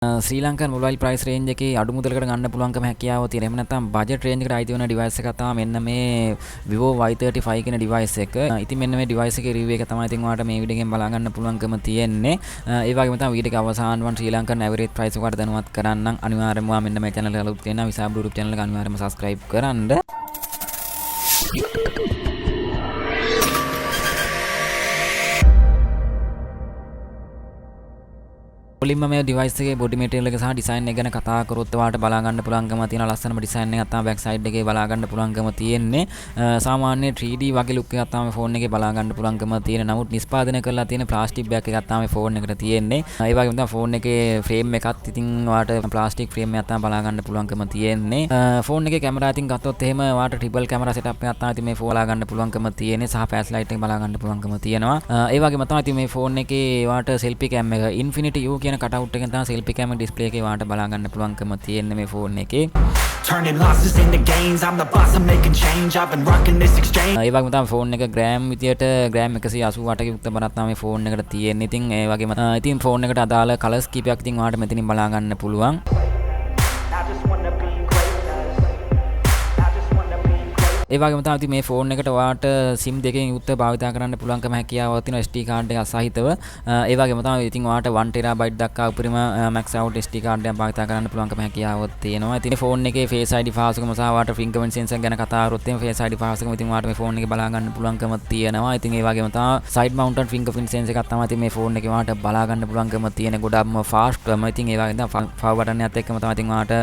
ශ්‍රී Lankan mobile price Range එකේ අඩු මුදලකට ගන්න පුළුවන්කම හැකියාව තියෙන. එහෙම නැත්නම් බජට් රේන්ජ් එකට අයිති වෙන ඩිවයිස් එකක් තමයි මෙන්න මේ vivo Y35 කියන ඩිවයිස් එක. ඉතින් මෙන්න මේ ඩිවයිස් එකේ රිව්යු එක තමයි ඉතින් ඔයාලට මේ වීඩියෝ එකෙන් බලා ගන්න පුළුවන්කම තියෙන්නේ. ඒ වගේම තමයි වීඩියෝ එක අවසාන වන් ශ්‍රී ලංකන් ඇවරේජ් ප්‍රයිස් එකට දැනුවත් කරන්නම්. අනිවාර්යයෙන්ම මෙන්න මේ channel එක අලුත් වෙනවා. Visha YouTube channel එක අනිවාර්යයෙන්ම subscribe කරන්න. මුලින්ම මේ ඩිවයිස් එකේ බොඩි මැටීරියල් එක සහ ඩිසයින් එක ගැන කතා කරොත් ඔයාලට බලා ගන්න පුළුවන්කම තියෙන ලස්සනම ඩිසයින් එකක් තමයි බෑක් සයිඩ් එකේ බලා ගන්න පුළුවන්කම තියෙන්නේ. සාමාන්‍ය 3D වගේ ලුක් එකක් තමයි ෆෝන් එකේ බලා ගන්න පුළුවන්කම තියෙන. නමුත් නිෂ්පාදනය කරලා තියෙන ප්ලාස්ටික් බෑග් එකක් තමයි ෆෝන් එකට තියෙන්නේ. ඒ වගේම තමයි ෆෝන් එකේ ෆ්‍රේම් එකත් ඉතින් ඔයාලට ප්ලාස්ටික් ෆ්‍රේම් එකක් තමයි බලා ගන්න පුළුවන්කම තියෙන්නේ. ෆෝන් එකේ කැමරා ඉතින් ගත්තොත් එහෙම ඔයාලට ට්‍රිපල් කැමරා සෙටප් එකක් තමයි ඉතින් මේ ෆෝන් බලා ගන්න පුළුවන්කම තියෙන්නේ සහ ෆ්ලෑෂ් ලයිට් එක බලා ගන්න පුළුවන්කම තියෙනවා. ඒ වගේම තමයි ඉතින් මේ ෆෝන් එකේ ඔයාලට සෙල්ෆි කැම් එක Infinity U කියන කටවුට් එකෙන් තමයි selfie camera display එකේ වාට බලා ගන්න පුළුවන්කම තියෙන්නේ මේ ෆෝන් එකේ. Turning losses into gains, I'm the boss, I'm making change, I've been rocking this exchange. ඒ වගේම තමයි ෆෝන් එක ග්‍රෑම් විදියට ග්‍රෑම් 188ක යුක්ත බරක් තමයි ෆෝන් එකට තියෙන්නේ. ඉතින් ඒ වගේම ඉතින් ෆෝන් එකට අදාළ කලර්ස් කීපයක් ඉතින් ඔයාලට මෙතනින් බලා ගන්න පුළුවන්. ඒ වගේම තමයි මේ ෆෝන් එකට ඔයාලට SIM දෙකකින් යුක්ත භාවිතා කරන්න පුළුවන්කම හැකියාවක් තියෙනවා SD කාඩ් එකක් සහිතව. ඒ වගේම තමයි ඉතින් ඔයාලට 1 TB දක්වා උපරිම max out SD කාඩ් එකක් භාවිතා කරන්න පුළුවන්කම හැකියාවක් තියෙනවා. ඉතින් ෆෝන් එකේ Face ID පහසුකම සහ ඔයාලට fingerprint sensor ගැන කතා කරොත් එimhe Face ID පහසුකම ඉතින් ඔයාලට මේ ෆෝන් එකේ බලා ගන්න පුළුවන්කම තියෙනවා. ඉතින් ඒ වගේම තමයි side mounted fingerprint sensor එකක් තමයි ඉතින් මේ ෆෝන් එකේ ඔයාලට බලා ගන්න පුළුවන්කම තියෙන ගොඩක්ම fast ක්‍රම. ඉතින් ඒ වගේම තමයි power button එකත් එක්කම තමයි ඉතින් ඔයාලට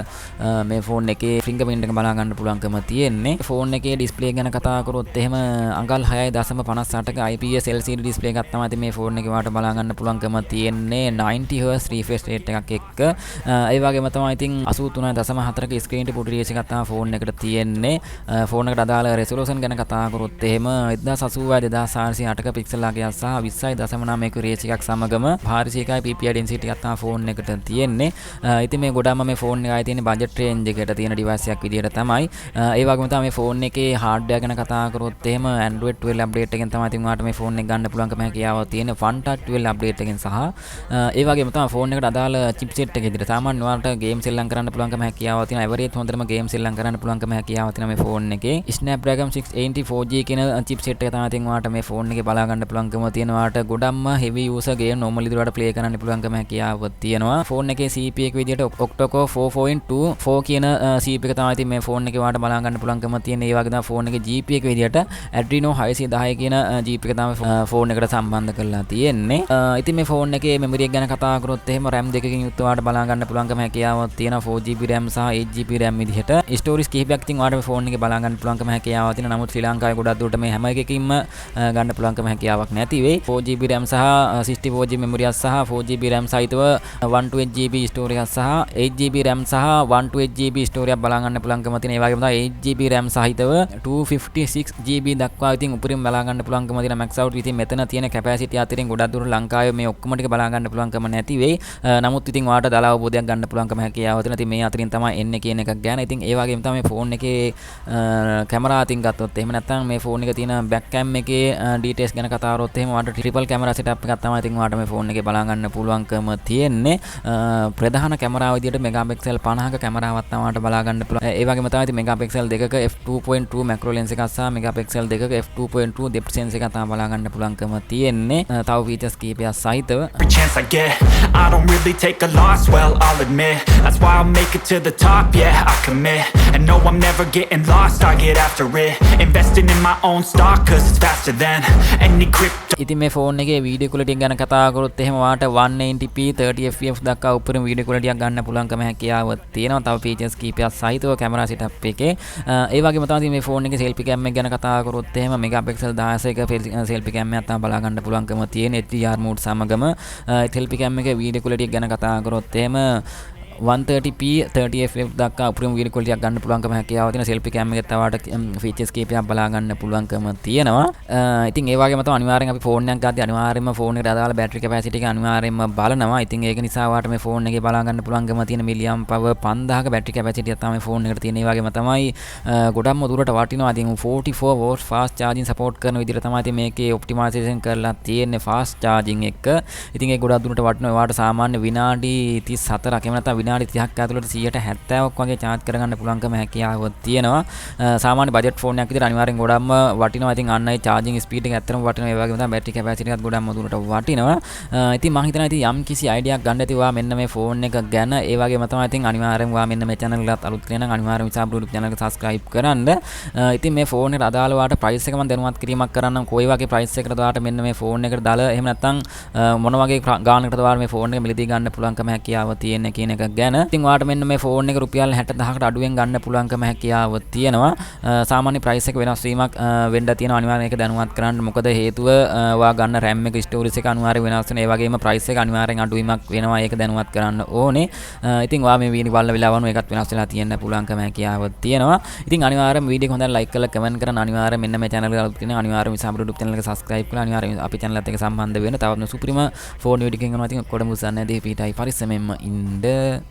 මේ ෆෝන් එකේ fingerprint එක බලා ගන්න පුළුවන්කම තියෙන්නේ. ෆෝන් එකේ display ගැන කතා කරොත් එහෙම අඟල් 6.58ක IPS LCD display එකක් තමයි ඉතින් මේ ෆෝන් එකේ වාට බලා ගන්න පුළුවන්කම තියෙන්නේ 90 Hz refresh rate එකක් එක්ක. ඒ වගේම තමයි ඉතින් 83.4ක screen to body ratio එකක් තමයි ෆෝන් එකට තියෙන්නේ. ෆෝන් එකට අදාළ resolution ගැන කතා කරොත් එහෙම 1080x2408ක pixel ආකාරය සහ 20.9ක ratio එකක් සමගම 400ක ppi density එකක් තමයි ෆෝන් එකට තියෙන්නේ. ඉතින් මේ ගොඩාම මේ ෆෝන් එකයි තියෙන්නේ budget range එකට තියෙන device එකක් විදියට තමයි. ඒ වගේම තමයි මේ ෆෝන් එකේ hardware ගැන කතා කරොත් එහෙම Android 12 update එකෙන් තමයි ඉතින් ඔයාලට මේ ෆෝන් එක ගන්න පුළුවන්කම හැකියාව තියෙන One Touch 12 update එකෙන් සහ ඒ වගේම තමයි ෆෝන් එකට අදාළ chipset එක විදිහට සාමාන්‍ය ඔයාලට game සෙල්ලම් කරන්න පුළුවන්කම හැකියාව තියෙන average හොඳටම game සෙල්ලම් කරන්න පුළුවන්කම හැකියාව තියෙන මේ ෆෝන් එකේ Snapdragon 680 4G කියන chipset එක තමයි ඉතින් ඔයාලට මේ ෆෝන් එකේ බලා ගන්න පුළුවන්කම තියෙන. ඔයාලට ගොඩක්ම heavy user game normally විදිහට play කරන්න පුළුවන්කම හැකියාව තියෙනවා. ෆෝන් එකේ CPU එක විදිහට octa-core 4.24 කියන CPU එක තමයි ඉතින් මේ ෆෝන් එකේ ඔයාලට බලා ගන්න පුළුවන්කම තියෙන. ඒ වගේ තමයි ෆෝන් එකේ GP එක විදියට Adreno 610 කියන GP එක තමයි ෆෝන් එකට සම්බන්ධ කරලා තියෙන්නේ. ඉතින් මේ ෆෝන් එකේ මෙමරි එක ගැන කතා කරොත් එහෙම RAM දෙකකින් යුක්ත ඔයාලට බලා ගන්න පුළුවන්කම හැකියාවක් තියෙනවා 4GB RAM සහ 8GB RAM විදිහට. ස්ටෝරේජ් කිහිපයක් ඉතින් ඔයාලට මේ ෆෝන් එකේ බලා ගන්න පුළුවන්කම හැකියාවක් තියෙනවා. නමුත් ශ්‍රී ලංකාවේ ගොඩක් දුරට මේ හැම එකකින්ම ගන්න පුළුවන්කම හැකියාවක් නැති වෙයි. 4GB RAM සහ 64GB මෙමරි එකක් සහ 4GB RAM සහිතව 128GB ස්ටෝරේජ් එකක් සහ 8GB RAM සහ 128GB ස්ටෝරේජ් එකක් බලා ගන්න පුළුවන්කම තියෙන. ඒ වගේම තමයි 8GB RAM සහිතව 256GB දක්වා ඉතින් උපරිම බලා ගන්න පුළුවන්කම තියෙන max out. ඉතින් මෙතන තියෙන capacity අතරින් ගොඩක් දුර ලංකාවේ මේ ඔක්කොම ටික බලා ගන්න පුළුවන්කම නැති වෙයි. නමුත් ඉතින් ඔයාලට දල අවබෝධයක් ගන්න පුළුවන්කම හැකියාව තියෙන. ඉතින් මේ අතරින් තමයි එන්නේ කියන එකක් ගන්න. ඉතින් ඒ වගේම තමයි ෆෝන් එකේ කැමරා අතින් ගත්තොත් එහෙම නැත්නම් මේ ෆෝන් එකේ තියෙන back cam එකේ details ගැන කතා කරොත් එහෙම ඔයාලට triple camera setup එකක් තමයි ඉතින් ඔයාලට මේ ෆෝන් එකේ බලා ගන්න පුළුවන්කම තියෙන්නේ. ප්‍රධාන කැමරාව විදියට මෙගාපික්සල් 50ක කැමරාවක් තමයි ඔයාලට බලා ගන්න පුළුවන්. ඒ වගේම තමයි ඉතින් මෙගාපික්සල් දෙකක f2.2 macro lens එකක් සහ මෙගාපික්සල් දෙකක f2.2 depth sensor එකක් තමයි බලා ගන්න පුළුවන්කම තියෙන්නේ. තව features කීපයක් සහිතව Every chance I get, I don't really take a loss, well, I'll admit. That's why I'll make it to the top, yeah, I commit. And no, I'm never getting lost, I get after it. Investing in my own stock, cause it's faster than any crypto. ඉතින් මේ phone එකේ video ක්වලිටි ගැන කතා කරොත් එහෙම ඔයාලට 180p 30fps දක්වා උපරිම වීඩියෝ ක්වලිටියක් ගන්න පුළුවන්කම හැකියාව තියෙනවා. තව features කීපයක් සහිතව කැමරා setup එකේ. ඒ වගේම තමයි මේ ෆෝන් එකේ selfie cam එක ගැන කතා කරොත් එහෙම මෙගාපික්සල් 16ක selfie cam එකක් තමයි බලා ගන්න පුළුවන්කම තියෙන HDR mode සමගම selfie cam එකේ වීඩියෝ ක්වලිටි ගැන කතා කරොත් එහෙම 130p 30fps දක්වා උපරිම වීඩියෝ ක්වොලිටි එකක් ගන්න පුළුවන්කම හැකියාව තියෙන සෙල්ෆි කැම් එකෙත් තවට ෆීචර්ස් කීපයක් බලා ගන්න පුළුවන්කම තියෙනවා. ඉතින් ඒ වගේම තමයි අනිවාර්යෙන් අපි ෆෝන් එකක් ගත්තී අනිවාර්යෙන්ම ෆෝන් එකට අදාළ බැටරි කැපැසිටි එක අනිවාර්යෙන්ම බලනවා. ඉතින් ඒක නිසා වාට මේ ෆෝන් එකේ බලා ගන්න පුළුවන්කම තියෙන මිලියම් පවර් 5000ක බැටරි කැපැසිටි එක තමයි ෆෝන් එකට තියෙන. ඒ වගේම තමයි ගොඩක්ම දුරට වටිනවා. ඉතින් 44 වෝල්ට් ෆාස්ට් charging support කරන විදිහට තමයි ඉතින් මේකේ ඔප්ටිමයිසේෂන් කරලා තියෙන්නේ ෆාස්ට් charging එක. ඉතින් ඒක ගොඩක් දුරට වටිනවා. වාට සාමාන්‍ය විනාඩි 34ක් එහෙම නැත්නම් විනාඩි 30ක් ඇතුළත 70ක් වගේ charge කරගන්න පුළුවන්කම හැකියාව තියෙනවා. සාමාන්‍ය බජට් ෆෝන් එකක් විදිහට අනිවාර්යෙන් ගොඩක්ම වටිනවා. ඉතින් අන්න ඒ charging speed එක ඇත්තටම වටිනවා. ඒ වගේම තමයි බැටරි කැපැසිටි එකත් ගොඩක්ම දුරට වටිනවා. ඉතින් මම හිතනවා ඉතින් යම් කිසි අයිඩියාවක් ගන්න ඇති ඔයා මෙන්න මේ ෆෝන් එක ගැන. ඒ වගේම තමයි ඉතින් අනිවාර්යෙන් ඔයා මෙන්න මේ channel එකට අලුත් කෙනෙක් නම් අනිවාර්යෙන් Visha YouTube channel එක subscribe කරන්න. ඉතින් මේ ෆෝන් එකට අදාළ වාට price එක මම දැනුවත් කිරීමක් කරන්නම්. කොයි වගේ price එකකටද වාට මෙන්න මේ ෆෝන් එකට දාලා එහෙම නැත්නම් මොන වගේ ගානකටද වාට මේ ෆෝන් එක මිලදී ගන්න පුළුවන්කම හැකියාව තියෙන කියන එක ගැන. ඉතින් වාට මෙන්න මේ ෆෝන් එක රුපියල් 60000කට අඩුවෙන් ගන්න පුළුවන්කම හැකියාව තියෙනවා. සාමාන්‍ය price එක වෙනස් වීමක් වෙන්න තියෙනවා. අනිවාර්යෙන් ඒක දැනුවත් කරන්න. මොකද හේතුව ඔයා ගන්න RAM එක storage එක අනිවාර්යෙන් වෙනස් වෙනවා. ඒ වගේම price එක අනිවාර්යෙන් අඩුවීමක් වෙනවා. ඒක දැනුවත් කරන්න ඕනේ. ඉතින් ඔයා මේ වීඩියෝ බලන වෙලාව වුණා ඒකත් වෙනස් වෙලා තියෙන්න පුළුවන්කම හැකියාව තියෙනවා. ඉතින් අනිවාර්යෙන් වීඩියෝ එක හොඳට like කරලා comment කරන්න. අනිවාර්යෙන් මෙන්න මේ channel එක අලුත් කෙනෙක් අනිවාර්යෙන් Visha YouTube channel එක subscribe කරලා අනිවාර්යෙන් අපි channel එකත් එක්ක සම්බන්ධ වෙන්න. තවත් සුපිරිම ෆෝන් වීඩියෝ එකකින් යනවා. ඉතින් කොඩම උසන්නේ දී පිටයි පරිස්සමෙන්ම ඉන්න.